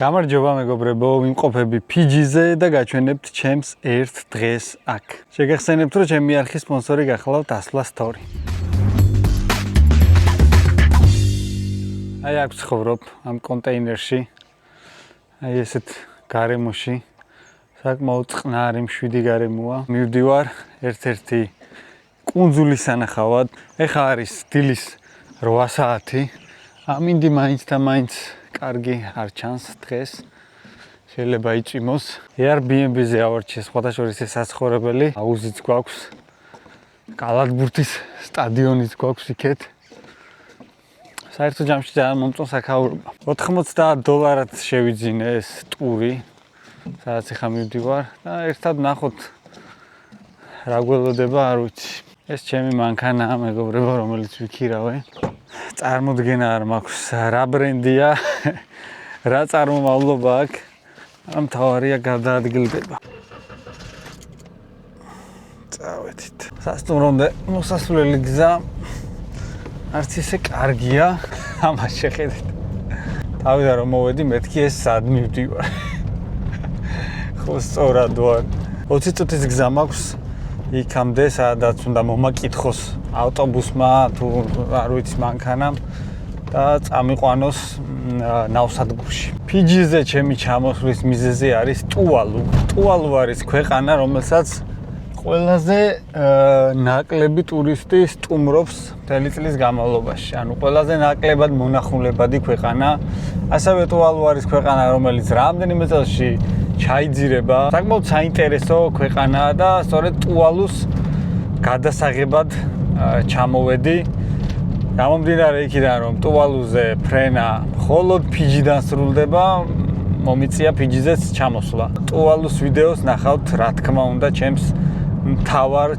გამარჯობა მეგობრებო, ვიმყოფები ფიჯიზე და გაჩვენებთ ჩემს ერთ დღეს აქ. შეგახსენებთ, რომ ჩემი არხის სპონსორი გახლავთ Asla Store. აი აქ ცხოვრობ ამ კონტეინერში. აი ესეთ გარემოში. საკმაოდ წყნარი მშვიდი გარემოა. მივდივარ ერთ-ერთი კუნძულის სანახავად. ეხლა არის დილის 8 საათი. ამინდი მაინც და მაინც კარგი არ ჩანს დღეს. შეიძლება იწვიმოს. Airbnb-ზე ავარჩიე სხვადასხვა საცხოვრებელი. აუზიც გვაქვს. კალათბურთის სტადიონიც გვაქვს იქეთ. საერთო ჯამში ძალიან მომწონს საქაურობა. $90 შევიძინე ეს ტური. სადაც ახლა მივდივარ და ერთად ნახოთ რა გველოდება, არ ვიცი. ეს ჩემი მანქანაა, მეგობრებო, რომელიც ვიქირავე. წარმოდგენა არ მაქვს რა ბრენდია, რა წარმომავლობა აქვს, მაგრამ მთავარია გადაადგილდება. წავედით. სასტუმრომდე მოსასვლელი გზა არც ისე კარგია, ამას შეხედეთ. თავიდან რომ მოვედი, მეთქი ეს სად მივდივარ. ხო სწორად ვარ. 20 წუთის გზა მაქვს იქამდე, სადაც უნდა მომაკითხოს ავტობუსმა თუ არ ვიცი მანქანამ და წამიყვანოს ნავსადგურში. ფიჯიზე ჩემი ჩამოსვლის მიზეზი არის ტუვალუ. ტუვალუ არის ქვეყანა, რომელსაც ყველაზე ნაკლები ტურისტი სტუმრობს მთელი წლის განმავლობაში. ანუ ყველაზე ნაკლებად მონახულებადი ქვეყანა. ასევე ტუვალუ არის ქვეყანა, რომელიც რამდენიმე წელში ჩაიძირება. საკმაოდ საინტერესო ქვეყანაა და სწორედ ტუვალუს გადასაღებად ჩამოვედი. გამომდინარე იქიდან, რომ ტუვალუზე ფრენა მხოლოდ ფიჯიდან სრულდება, მომიწია ფიჯიზეც ჩამოსვლა. ტუვალუს ვიდეოს ნახავთ, რა თქმა უნდა,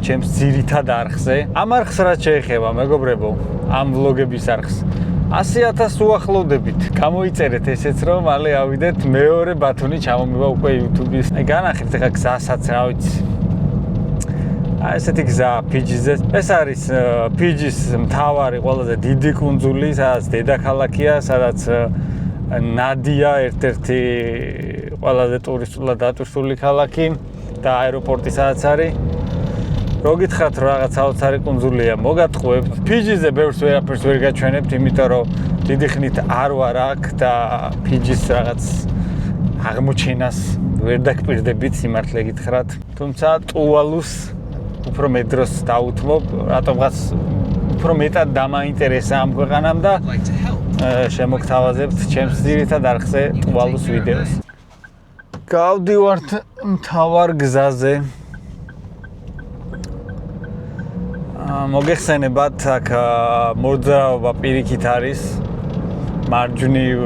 ჩემს ძირითად არხზე. ამ არხს რაც შეეხება, მეგობრებო, ამ ვლოგების არხს 100,000 უახლოვდებით. გამოიწერეთ ესეც, რომ მალე ავიდეთ მეორე ბათონი ჩამომივა უკვე YouTube-ის. აი განახეთ ახლა გზასაც, რა ვიცი. აი ესეთი გზა ფიჯიზე. ეს არის ფიჯის მთავარი ყველაზე დიდი კუნძული, სადაც დედაქალაქია, სადაც ნადია ერთ-ერთი ყველაზე ტურისტულად დატვირთული ქალაქი და აეროპორტი სადაც არის. რო გითხრათ რომ რაღაც საოცარი კუნძულია, მოგატყუებთ. ფიჯიზე ბევრს ვერაფერს ვერ გაჩვენებთ, იმიტომ რომ დიდი ხნით არ ვარ აქ და ფიჯის რაღაც აღმოჩენას ვერ დაგპირდებით, სიმართლე გითხრათ. თუმცა ტუვალუს უფრო მეტ დროს დაუთმობ, რატომღაც უფრო მეტად დამაინტერესა ამ ქვეყანამ და შემოგთავაზებთ ჩემს ძირითად არხზე ტუვალუს ვიდეოს. გავდივართ მთავარ გზაზე. მოგეხსენებათ, აქ მოძრაობა პირიქით არის. მარჯვნივ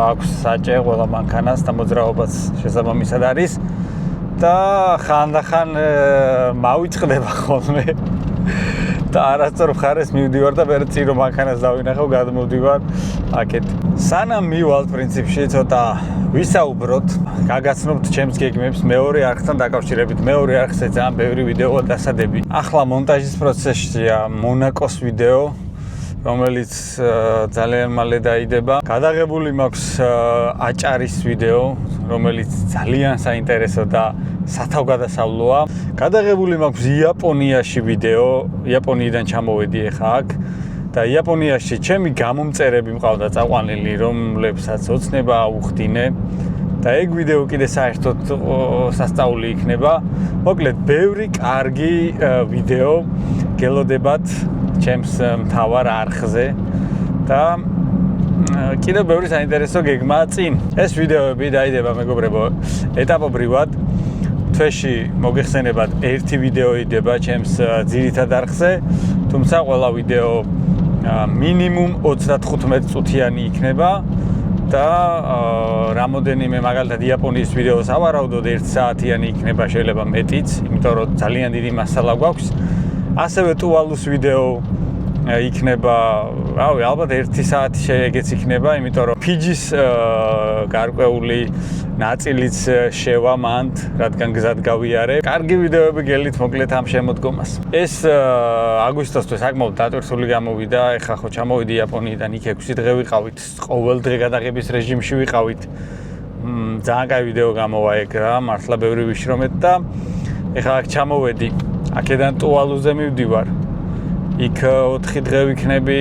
აქვს საჭე ყველა მანქანას და მოძრაობაც შესაბამისად არის. და ხანდახან მავიწყდება ხოლმე. და არასწორ მხარეს მივდივარ და მე წირო მანქანას დავინახავ, გადმოვდივარ აქეთ. სანამ მივალთ პრინციპში ცოტა ვისაუბროთ, გაგაცნობთ ჩემს გეგმებს მეორე არხთან დაკავშირებით. მეორე არხზე ძალიან ბევრი ვიდეოა დასადები. ახლა მონტაჟის პროცესშია მონაკოს ვიდეო, რომელიც ძალიან მალე დაიდება. გადაღებული მაქვს აჭარის ვიდეო, რომელიც ძალიან საინტერესო და სათავგადასავლოა. გადაღებული მაქვს იაპონიაში ვიდეო, იაპონიიდან ჩამოვედი ახლა აქ და იაპონიაში ჩემი გამომწერები მყავდა წაყვანილი, რომლებსაც ოცნება აუხდინე და ეგ ვიდეო კიდე საერთოდ სასწაული იქნება. მოკლედ, ბევრი კარგი ვიდეო გელოდებათ ჩემს მთავარ არხზე და კიდევ ბევრი საინტერესო გეგმაა წინ. ეს ვიდეოები დაიდება, მეგობრებო, ეტაპობრივად. თვეში მოგეხსენებათ, ერთი ვიდეო იდება ჩემს ძირითად არხზე, თუმცა ყველა ვიდეო მინიმუმ 35 წუთიანი იქნება და რამოდენიმე მაგალითად იაპონიის ვიდეოს ავარავდოდ 1 საათიანი იქნება, შეიძლება მეტიც, იმიტომ რომ ძალიან დიდი მასალა გვაქვს. ასევე ტუვალუს ვიდეო იქნება, რავი, ალბათ 1 საათი ეგეც იქნება, იმიტომ რომ ფიჯის გარკვეული ნაწილიც შევა მანდ, რადგან გზად გავიარე. კარგი ვიდეოები გელით მოკლედ ამ შემოდგომას. ეს აგვისტოსთვის საკმაოდ დატვირთული გამოვიდა. ეხლა ხო ჩამოვიდი იაპონიიდან, იქ 6 დღე ვიყავით, ყოველ დღე გადაღების რეჟიმში ვიყავით. ძალიან კაი ვიდეო გამოვა ეგ რა, მართლა ბევრი ვიშრომეთ და ეხლა აქ ჩამოვედი. აქედან ტუვალუზე მივდივარ. იქ 4 დღე ვიქნები,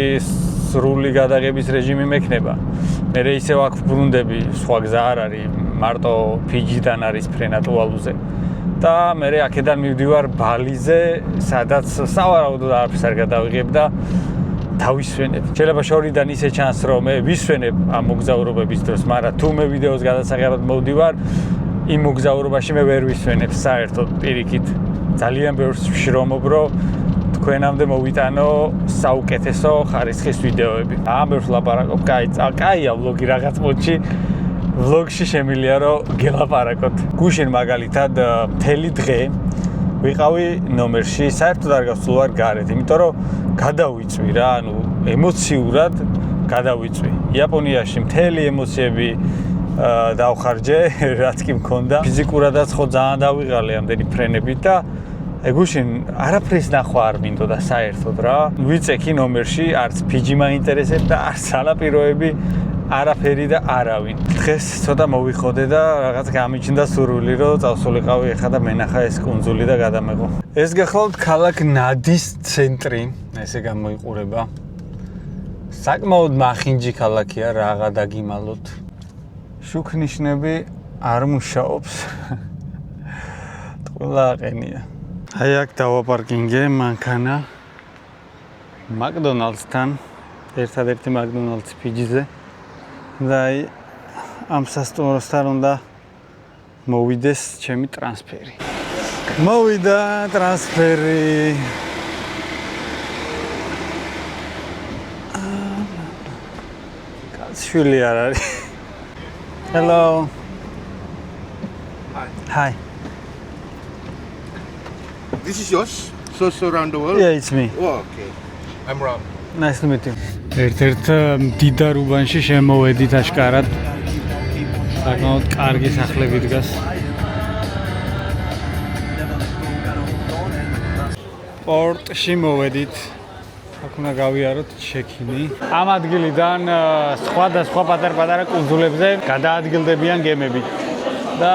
სრული გადაღების რეჟიმი მექნება. მე ისევ აქ ვბრუნდები, სხვა გზა არ არის, მარტო ფიჯიდან არის ფრენა ტუვალუზე. და მე აქედან მივდივარ ბალიზე, სადაც სავარაუდოდ არაფერს არ გადავიღებ და დავისვენებ. შეიძლება შორიდან ისე ჩანს, რომ მე ვისვენებ ამ მოგზაურობების დროს, მაგრამ თუ მე ვიდეოს გადასაღებად მოვდივარ, იმ მოგზაურობაში მე ვერ ვისვენებ საერთოდ პირიქით. ძალიან ბევრს ვშრომობ, რომ თქვენამდე მოვიტანო საუკეთესო ხარისხის ვიდეოები. ამ ბევრს ლაპარაკობ, კაია ვლოგი რაღაც მოჩი. ვლოგში შემილია რომ გელაპარაკოთ. გუშინ მაგალითად მთელი დღე ვიყავი ნომერში, საერთოდ არ გავსულ ვარ გარეთ, იმიტომ რომ გადავიწვი რა, ანუ ემოციურად გადავიწვი. იაპონიაში მთელი ემოციები დავხარჯე, რაც კი მქონდა. ფიზიკურადაც ხო ძალიან დავიღალე ამდენი ფრენებით და გუშინ არაფრის ნახვა არ მინდოდა საერთოდ რა. ვიწექი ნომერში, არც ფიჯი მაინტერესებს და არც სანაპიროები არაფერი და არავინ. დღეს ცოტა მოვიხოდე და რაღაც გამიჩნდა სურვილი, რომ წავსულიყავი ეხლა და მენახა ეს კუნძული და გადამეღო. ეს გახლავთ ქალაქ ნადის ცენტრი, ესე გამოიყურება. საკმაოდ მახინჯი ქალაქია, რაღა დაგიმალოთ. შუქნიშნები არ მუშაობს. ყველა აყენია. აი აქ დავაპარკინგე მანქანა მაკდონალდსთან, ერთადერთი მაკდონალდსი ფიჯიზე. და აი ამ სასტუმროსთან უნდა მოვიდეს ჩემი ტრანსფერი. მოვიდა ტრანსფერი. კაცშვილი არ არის. Hello. Hi. This is yours? So around the world? Yeah, it's me. Oh, okay. I'm Ram. Nice to meet you. ერთ-ერთ მდიდარ უბანში შემოვედით აშკარად. საკმაოდ კარგი სახლები დგას. პორტში მოვედით. აქ უნდა გავიაროთ ჩეკინი. ამ ადგილიდან სხვადასხვა პატარ-პატარა კუნძულებზე გადაადგილდებიან გემები. და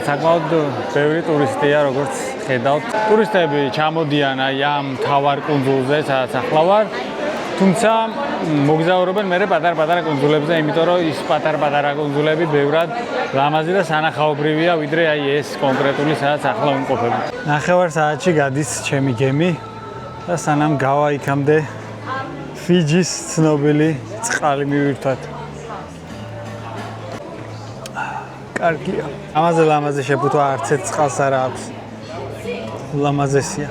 საკმაოდ ბევრი ტურისტია, როგორც ხედავთ. ტურისტები ჩამოდიან აი ამ თავარ კუნძულზე, სადაც ახლა ვარ. თუმცა მოგზაურობენ მერე პატარ-პატარა კუნძულებზე, იმიტომ რომ ის პატარ-პატარა კუნძულები ბევრად ლამაზი და სანახაობრივია, ვიდრე აი ეს კონკრეტული სადაც ახლა ვიმყოფები. 9 საათში გადის ჩემი გემი და სანამ გავა იქამდე ფიჯის ცნობილი წყალი მივირთვათ. კარგია. ამაზე ლამაზი შეფუთვა არც ერთ წყალს არ აქვს. ლამაზესია.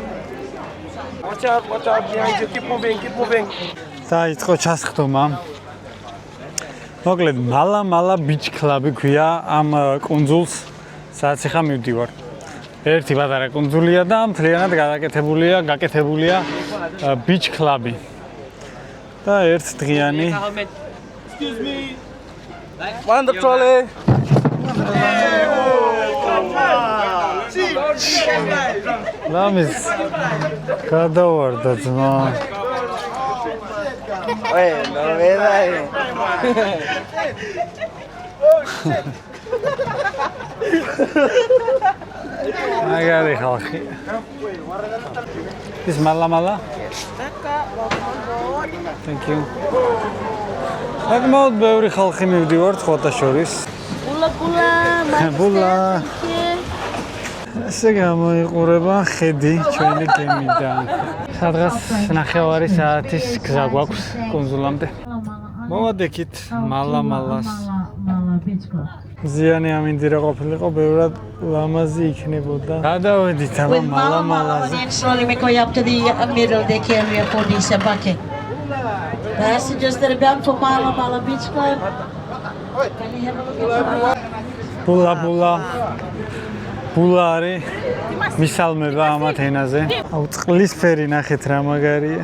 Watch out, behind you. Keep moving. დაიწყო ჩასხდომა. მოკლედ, მალა ბიჩ კლაბი ქვია ამ კუნძულს, სადაც ახლა მივდივარ. ერთი პატარა კუნძულია და მთლიანად გაკეთებულია ბიჩ კლაბი. და ერთ დღიანი. Excuse me. One the trolley. ლამის გადავარდა ძმა. Bueno, ¿verdad? მაგარი ხალხი. ის მალა? Thank you. საკმაოდ ბევრი ხალხი მივდივართ ხოთა შორის. ბულა. ესე გამოიყურება ხედი ჩვენი გემიდან. სადღაც 9 საათის გზა გვაქვს კუნძულამდე. მოვადექით მალას. ზიანი ამინდირა ყოფილიყო, ბევრად ლამაზი იქნებოდა. გადავედით ამ მალაზე. Slowly make way up to the middle deck area for this bucket. Passengers that are bound for Mala Beach Club. Can you have a look at ბულა არის მისალმება ამათ ენაზე. აუ წყლისფერი ნახეთ რა მაგარია.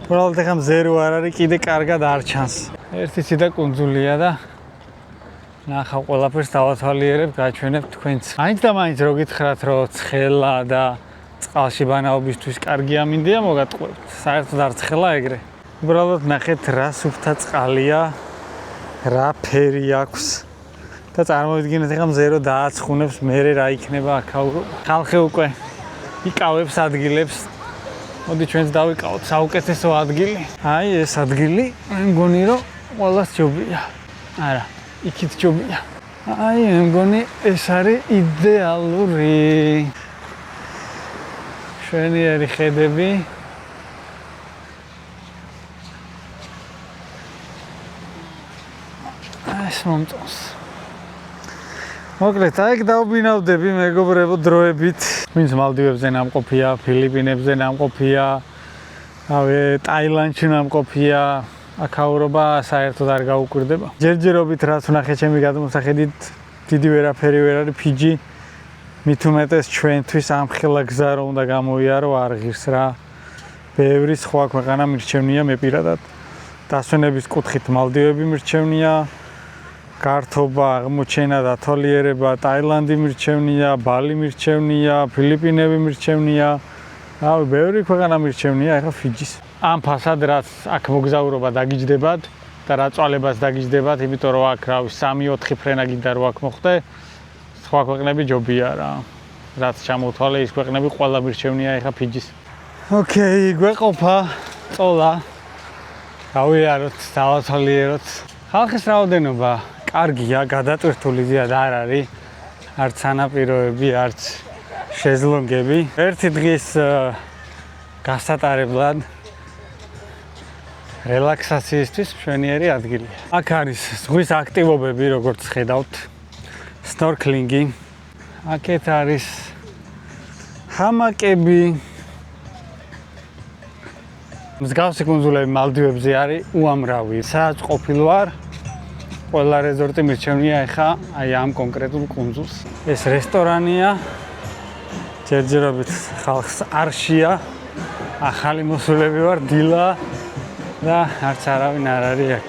უბრალოდ ეხა მზერო არ არის, კიდე კარგად არ ჩანს. ერთი ციტა კუნძულია და ნახავ ყველაფერს დავათვალიერებ, გაჩვენებ თქვენც. მაინც და მაინც რო გითხრათ, რომ ცხელა და წყალში ბანაობისთვის კარგი ამინდია, მოგატყუებთ. საერთოდ არ ცხელა ეგრე. უბრალოდ ნახეთ რა სუფთა წყალია, რა ფერი აქვს. და წარმოვიდგინეთ ახლა მზერო დააცხუნებს მერე რა იქნება აქაურო. ხალხი უკვე იკავებს ადგილებს. მოდი ჩვენც დავიკავოთ საუკეთესო ადგილი. აი ეს ადგილი მე მგონი რომ ყველას ჯობია. არა, იქით ჯობია. აი მე მგონი ეს არის იდეალური. შვენიერი ხედები. ეს მომწონს. მოკლედ, აი დავბინავდები მეგობრებო დროებით. ვინც მალდივებზე ნამყოფია, ფილიპინებზე ნამყოფია, ტაილანდში ნამყოფია, აქაურობა საერთოდ არ გაუკვირდება. ჯერჯერობით რაც ვნახე ჩემი გადმოსახედით, დიდი ვერაფერი ვერ არის ფიჯი. მით უმეტეს ჩვენთვის ამ ხელა გზა რომ უნდა გამოიარო არ ღირს რა. ბევრი სხვა ქვეყანა მირჩევნია მე პირადად. დასვენების კუთხით მალდივები მირჩევნია. გართობა, აღმოჩენა და თოლიერება ტაილანდი მირჩევნია, ბალი მირჩევნია, ფილიპინები მირჩევნია. რავი, ბევრი ქვეყანა მირჩევნია ახლა ფიჯის. ამ ფასად რაც აქ მოგზაურობა დაგიჯდებათ და რა წვალებას დაგიჯდებათ, იმიტომ რომ აქ რავი 3-4 ფრენა გინდა რომ აქ მოხდე. სხვა ქვეყნები ჯობია რა. რაც ჩამოთვალე ის ქვეყნები ყველა მირჩევნია ახლა ფიჯის. ოკეი, გვეყოფა წოლა. გავიაროთ, დავათვალიეროთ. ხალხის რაოდენობა კარგია, გადატვირთული ზიად არ არის. არც სანაპიროები, არც შეზლონგები. ერთი დღის გასატარებლად რელაქსაციისთვის მშვენიერი ადგილია. აქ არის ზღვის აქტივობები, როგორც ხედავთ. სნორკლინგი. აქეთ არის ჰამაკები. მსგავსი კუნძულები მალდივებზე არის უამრავი. სადაც ყოფილვარ ყველა რეზორტი მირჩევნია ახლა აი ამ კონკრეტულ კუნძულს. ეს რესტორანია. ჯერჯერობით ხალხს არშია. ახალი მოსულები ვარ, დილა და არც არავინ არ არის აქ.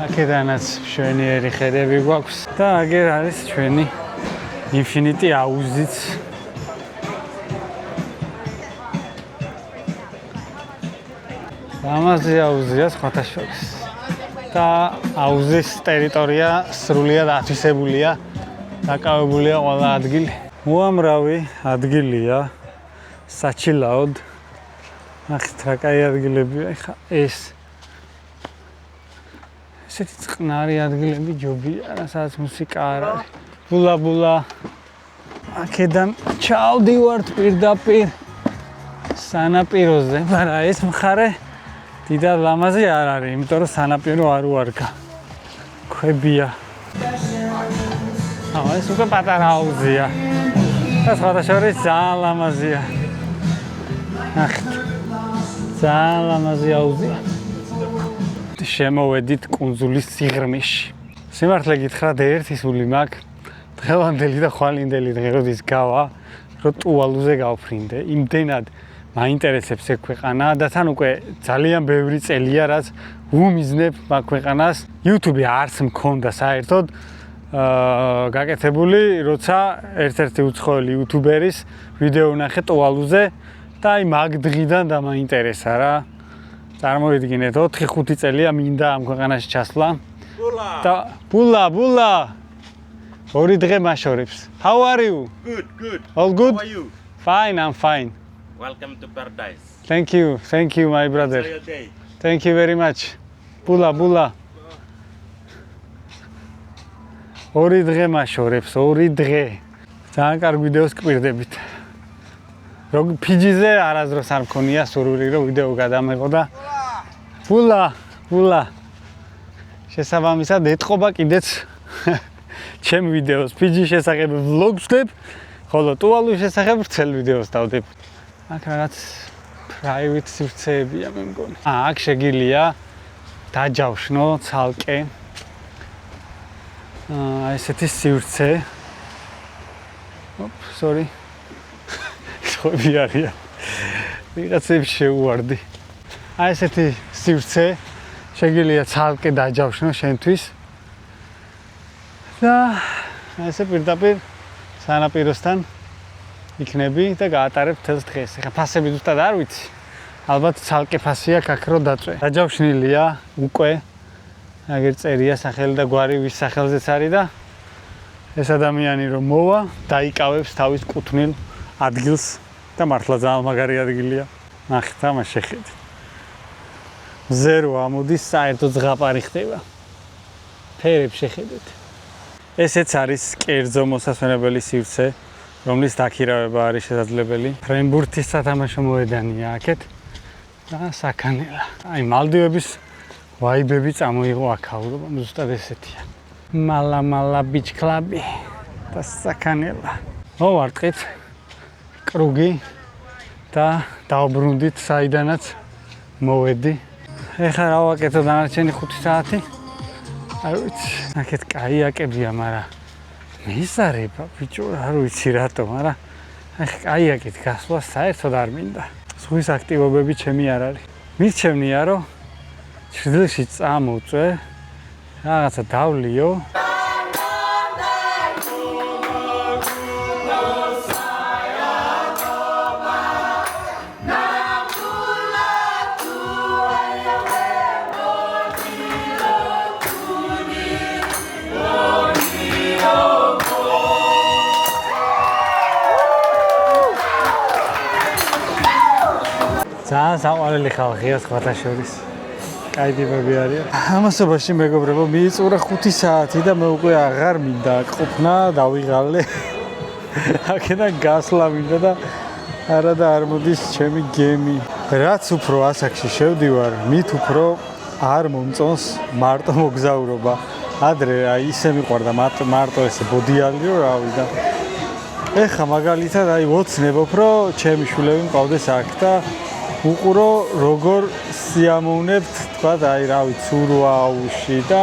აქედანაც მშვენიერი ხედები გვაქვს და აგერ არის ჩვენი ინფინიტი აუზიც. ლამაზი აუზია სხვათა შორის. და აუზის ტერიტორია სრულიად ათვისებულია, დაკავებულია ყველა ადგილი. უამრავი ადგილია საჩილაოდ. ნახეთ რა კაი ადგილებია ახლა ეს. ესეთი წყნარი ადგილები ჯობია, სადაც მუსიკა არ არის. ბულა-ბულა. აქედან ჩავდივართ პირდაპირ სანაპიროზე, მაგრამ ეს მხარე დიდად ლამაზი არ არის, იმიტომ რომ სანაპირო არ უარგა. ქვებია. ეს უკვე პატარა აუზია. და სხვადასხვაობით ძალიან ლამაზია. ნახეთ. ძალიან ლამაზი აუზია. შემოვედით კუნძულის სიღრმეში. სიმართლე გითხრათ, ერთი სული მაქვს. დღევანდელი და ხვალინდელი დღე როდის გავა, რომ ტუვალუზე გავფრინდე. იმდენად მაინტერესებს ეს ქვეყანა და თან უკვე ძალიან ბევრი წელია რაც ვუმიზნებ მაგ ქვეყანას. YouTube-ი არც მქონდა საერთოდ გაკეთებული, როცა ერთ-ერთი უცხოელი YouTuber-ის ვიდეო ვნახე ტუვალუზე და აი მაგ დღიდან დამაინტერესა რა. წარმოვიდგინეთ 4-5 წელია მინდა ამ ქვეყანაში ჩასვლა. და ბულა. ორი დღე მაშორებს. How are you? Good. All good? How are you? Fine, I'm fine. Welcome to paradise. Thank you, my brother. Enjoy your day. Thank you very much. Bula. ორი დღე მაშორებს, ორი დღე. ძალიან კარგ ვიდეოს გკვირდებით. რომ ფიჯიზე არასდროს არ მქონია სურვილი რომ ვიდეო გადამეღო და ბულა. შესაბამისად ეთყობა კიდეც ჩემ ვიდეოს ფიჯის შესახებ ვლოგს ვდებ, ხოლო ტუვალუს შესახებ ვრცელ ვიდეოს დავდებ. აქ რაღაც private სივრცეებია მე მგონი. აქ შეგიძლია დაჯავშნო ცალკე. ესეთი სივრცე. Sorry. ხოები არიან. ვიღაცებს შეუვარდი. ესეთი სივრცე შეგიძლია ცალკე დაჯავშნო შენთვის. და ესე პირდაპირ სანაპიროსთან იქნები და გაატარებ თელს დღეს. ეხლა ფასები ზუსტად არ ვიცი. ალბათ ცალკე ფასი აქვს აქ რო დაწვე. დაჯავშნილია უკვე აგერ წერია სახელი და გვარი ვის სახელზეც არის და ეს ადამიანი რომ მოვა, დაიკავებს თავის კუთვნილ ადგილს და მართლა ძალიან მაგარი ადგილია. ნახეთ, ამას შეხედეთ. ზერო ამოდის, საერთოდ ზღაპარი ხდება. ფერებს შეხედეთ. ესეც არის კერძო მოსასვენებელი სივრცე, რომლის დაქირავება არის შესაძლებელი. ფრენბურთის სათამაშო მოედანია აქეთ და საქანელა. აი მალდივების ვაიბები წამოიღო აქაურობა, ზუსტად ესეთია. მალა ბიჩ კლაბი და საქანელა. მოვარტყით კრუგი და დავბრუნდით საიდანაც მოვედი. ეხლა რა ვაკეთო დანარჩენი 5 საათი? არ ვიცი, აქეთ კაიაკებია, მაგრამ მიზარება ბიჭო, არ ვიცი რატო, მაგრამ ახ კაიაკით გასვლა საერთოდ არ მინდა. ზღვის აქტივობები ჩემი არ არის. მირჩევნია რომ ჩრდილში წამოვწვე, რაღაცა დავლიო. ძალიან საყვარელი ხალხია სხვათა შორის. კაი ტიპები არიან. ამასობაში მეგობრებო, მიიწურა 5 საათი და მე უკვე აღარ მინდა ყოფნა, დავიღალე. აქედან გასვლა მინდა და არა და არ მოდის ჩემი გემი. რაც უფრო ასაკში შევდივარ, მით უფრო არ მომწონს მარტო მოგზაურობა. ადრე აი ისე მიყვარდა მარტო ესე ბოდიალი რომ რავი და ეხა მაგალითად აი ვოცნებობ რომ ჩემი შვილები მყავდეს აქ და უყურო როგორ სიამოვნებთ თქვა აი რავი ცურვაუში და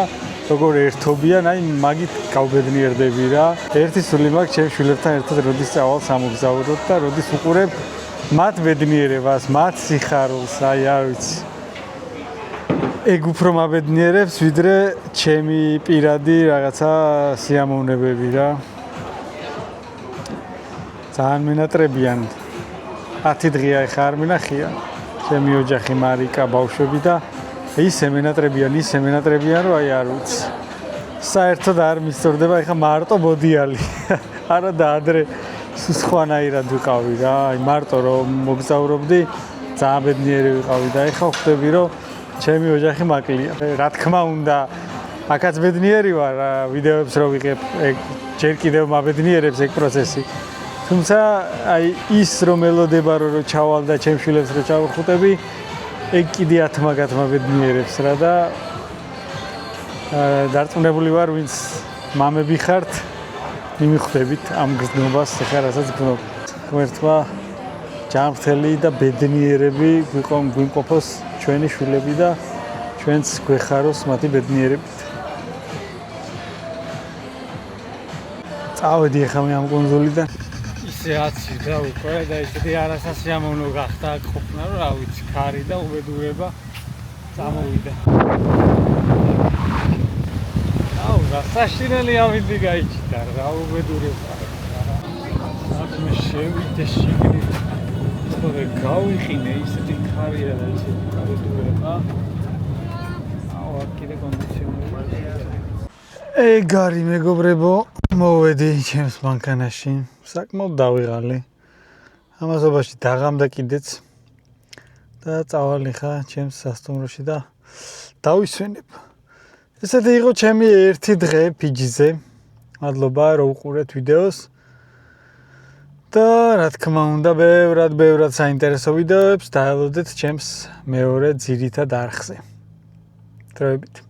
როგორ ერთობიან აი მაგით გავბედნიერდები რა. ერთი სული მაქვს ჩემ შვილებთან ერთად როდის წავალ სამოგზაუროდ და როდის უყურებ მათ ბედნიერებას, მათ სიხარულს, აი არ ვიცი. ეგ უფრო მაბედნიერებს ვიდრე ჩემი პირადი რაღაცა სიამოვნებები რა. ძალიან მენატრებიან. 10 დღეა ეხა არ მინახია. ჩემი ოჯახი მარიკა ბავშვები და ისე მენატრებიან რომ აი არ ვიცი. საერთოდ არ მისწორდება ეხა მარტო ბოდიალი. არა და ადრე სხვანაირად ვიყავი რა. აი მარტო რომ მოგზაურობდი ძალიან ბედნიერი ვიყავი და ეხა ხვდები რომ ჩემი ოჯახი მაკლია. რა თქმა უნდა, აქაც ბედნიერი ვარ, ვიდეოებს რო ვიღებ, ეგ ჯერ კიდევ მაბედნიერებს ეგ პროცესი. თუმცა აი ის რომ ელოდება რომ ჩავალ და ჩემ შვილებს რო ჩავხუტები, ეგ კიდე ათმაგად მაბედნიერებს რა და დარწმუნებული ვარ, ვინც მამები ხართ, მიმიხვდებით ამ გზნობას, ეხლა რასაც გნობ. ღმერთმა ჯანმრთელი და ბედნიერები გვიმყოფოს ჩვენი შვილები და ჩვენც გვეხაროს მათი ბედნიერებით. წავედი ახლა მე ამ კონსოლიდან. ისე აცირდა უკვე და ისეთი არასასიამოვნო გახდა აქ ყოფნა, რომ რა ვიცი, ქარი და უბედურება წამოვიდა. აუ, რა საშინელი ავიდი გაიჩიტა, რა უბედურება. აქ მე შევიდე შიგნით. თორე გავიხინე ისეთი ქარია და ისეთი უბედურება. აუ, აქ კიდე კონდიციონერი. ეგ არის მეგობრებო, მოვედი ჩემს მანქანაში. საკმაოდ დავიღალე. ამასობაში დაღამდა კიდეც და წავალ ხა ჩემს სასტუმროში და დავისვენებ. ესეთი იყო ჩემი ერთი დღე ფიჯიზე. მადლობა რომ უყურეთ ვიდეოს. და რა თქმა უნდა, ბევრად საინტერესო ვიდეოებს დაელოდეთ ჩემს მეორე ძირითად არხზე. დროებით.